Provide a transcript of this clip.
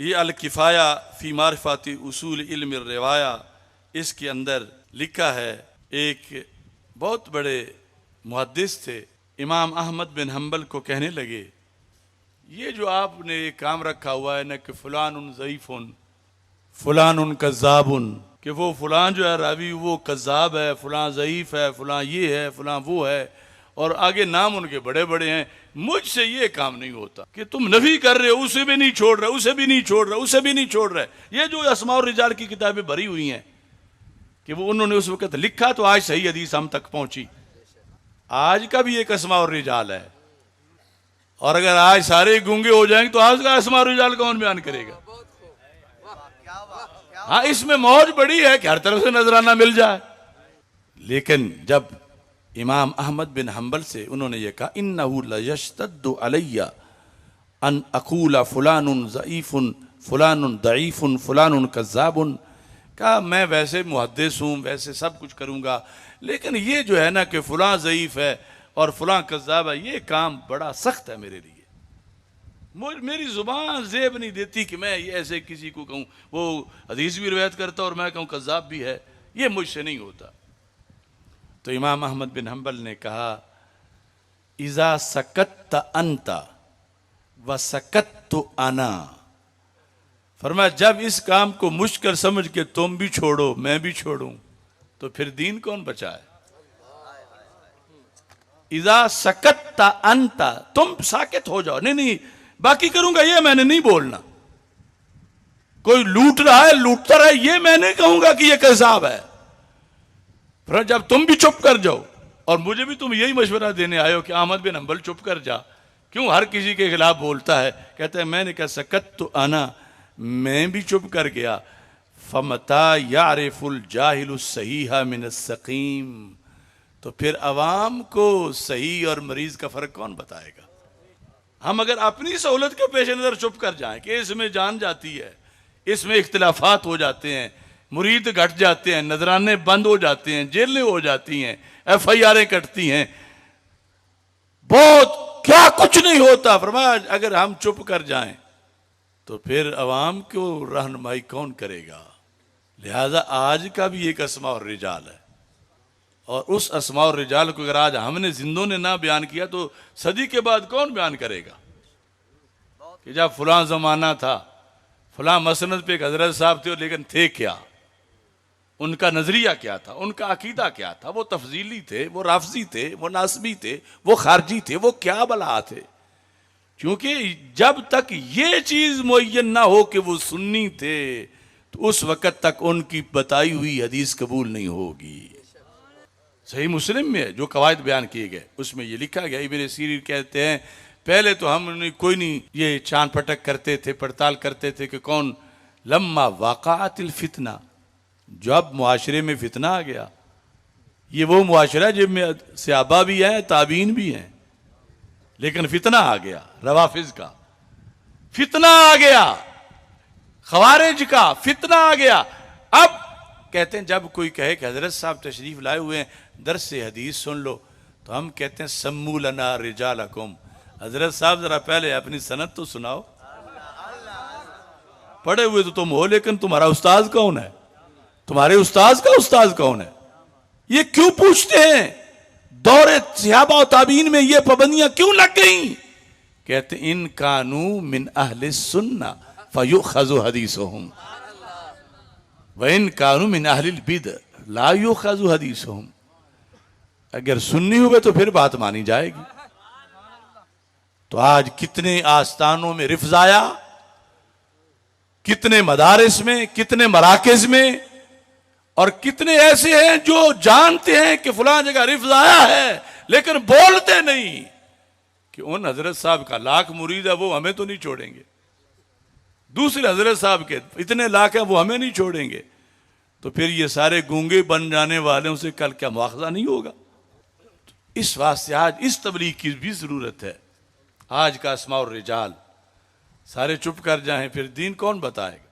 ये अल किफ़ाया फ़ी मारिफ़ाती उसूल इल्म रिवाया, इसके अंदर लिखा है, एक बहुत बड़े मुहद्दिस थे, इमाम अहमद बिन हम्बल को कहने लगे, ये जो आपने काम रखा हुआ है न कि फ़ुलानुन ज़ईफ़ुन फ़ुलानुन कज़्ज़ाबुन, कि वो फ़ुलान जो है रावी वो कज़्ज़ाब है, फ़ुलान ज़ईफ़ है, फ़ुलान ये है, फ़ुलान वो है, और आगे नाम उनके बड़े बड़े हैं। मुझसे ये काम नहीं होता कि तुम नफी कर रहे हो, उसे भी नहीं छोड़ रहे, उसे भी नहीं छोड़ रहे, उसे भी नहीं छोड़ रहे। ये जो अस्माउर रिजाल की किताबें भरी हुई हैं कि वो उन्होंने उस वक्त लिखा, तो आज सही हदीस हम तक पहुंची। आज का भी एक अस्माउर रिजाल है, और अगर आज सारे गूंगे हो जाएंगे तो आज का अस्माउर रिजाल कौन बयान करेगा? हाँ, इसमें मौज बड़ी है कि हर तरफ से नजराना मिल जाए। लेकिन जब इमाम अहमद बिन हम्बल से उन्होंने ये कहा, इन्नहु लयश्तद्दु अलैया अन अक़ूला फ़ुलानुन ज़ईफ़ुन फ़ुलानुन दईफ़ुन फ़ुलानुन कज़्ज़ाबुन, कहा मैं वैसे मुहद्दिस हूँ, वैसे सब कुछ करूँगा, लेकिन ये जो है ना कि फ़ुलां ज़ईफ़ है और फ़ुलां कज़्ज़ाब है, ये काम बड़ा सख्त है मेरे लिए। मेरी ज़ुबान ज़ेब नहीं देती कि मैं ये ऐसे किसी को कहूँ वो हदीस भी रिवायत करता और मैं कहूँ कज़्ज़ाब भी है, ये मुझसे नहीं होता। तो इमाम अहमद बिन हम्बल ने कहा, इज़ा सकत्त अंता व सकत्तु अना, फरमाया जब इस काम को मुश्किल समझ के तुम भी छोड़ो मैं भी छोड़ूं तो फिर दीन कौन बचाए? इज़ा सकत्त अंता, तुम साकित हो जाओ, नहीं नहीं बाकी करूंगा ये मैंने नहीं बोलना। कोई लूट रहा है लूटता रहे, ये मैं नहीं कहूंगा कि ये कज़्ज़ाब है। फिर जब तुम भी चुप कर जाओ, और मुझे भी तुम यही मशवरा देने आए हो कि अहमद बिन हम्बल चुप कर जा, क्यों हर किसी के खिलाफ बोलता है? कहते हैं मैंने कहा सकत्तु अना, मैं भी चुप कर गया। फमता यारिफुल जाहिलु सहीहा मिन सकीम, तो फिर अवाम को सही और मरीज का फर्क कौन बताएगा? हम अगर अपनी सहूलत के पेश नज़र चुप कर जाएं कि इसमें जान जाती है, इसमें इख्तिलाफात हो जाते हैं, मुरीद घट जाते हैं, नजराने बंद हो जाते हैं, जेलें हो जाती हैं, FIR कटती हैं, बहुत क्या कुछ नहीं होता। फरमाया अगर हम चुप कर जाएं तो फिर अवाम को रहनुमाई कौन करेगा? लिहाजा आज का भी एक अस्मा और रिजाल है, और उस अस्मा और रिजाल को अगर आज हमने जिंदों ने ना बयान किया तो सदी के बाद कौन बयान करेगा? कि जब फलां जमाना था, फलां मसनद पे एक हजरत साहब थे, लेकिन थे क्या, उनका नजरिया क्या था, उनका अकीदा क्या था, वो तफजीली थे, वो राफजी थे, वो नासबी थे, वो खारजी थे, वो क्या बला थे? क्योंकि जब तक ये चीज मुअय्यन ना हो कि वो सुन्नी थे तो उस वक़्त तक उनकी बताई हुई हदीस कबूल नहीं होगी। सही मुस्लिम में जो कवायद बयान किए गए उसमें ये लिखा गया, इब्न सीरीन कहते हैं पहले तो हम कोई नहीं ये चांद पटक करते थे, पड़ताल करते थे कि कौन, लम्मा वाक़ातिल फितना, जब मुआशरे में फितना आ गया, ये वो मुआशरा जिसमें सहाबा भी हैं ताबीन भी हैं, लेकिन फितना आ गया, रवाफिज का फितना आ गया, खवारिज का फितना आ गया। अब कहते हैं जब कोई कहे कि हजरत साहब तशरीफ लाए हुए हैं दर्स से हदीस सुन लो, तो हम कहते हैं सम्मू लना रिजालकुम, हजरत साहब जरा पहले अपनी सनद तो सुनाओ। पढ़े हुए तो तुम हो, लेकिन तुम्हारा उस्ताद कौन है? तुम्हारे उस्ताद का उस्ताद कौन है? ये क्यों पूछते हैं? दौरे सहाबा और ताबीन में ये पाबंदियां क्यों लग गई? कहते इन कानू मिन अहले सुन्ना फयुखज़ु हदीसुहुम व इन कानू मिन अहलिल बिदअ ला युखज़ु हदीसुहुम, अगर सुन्नी हुए तो फिर बात मानी जाएगी। तो आज कितने आस्थानों में रिफ्ज आया, कितने मदारिस में, कितने मराकिज में, और कितने ऐसे हैं जो जानते हैं कि फलां जगह रिफ्ज आया है लेकिन बोलते नहीं कि उन हजरत साहब का लाख मुरीद है, वो हमें तो नहीं छोड़ेंगे, दूसरे हजरत साहब के इतने लाख हैं वो हमें नहीं छोड़ेंगे। तो फिर ये सारे गूंगे बन जाने वालों से कल क्या मुआखजा नहीं होगा? इस वास्ते आज इस तबलीग की भी जरूरत है। आज का अस्मा और रिजाल सारे चुप कर जाएं, फिर दीन कौन बताएगा?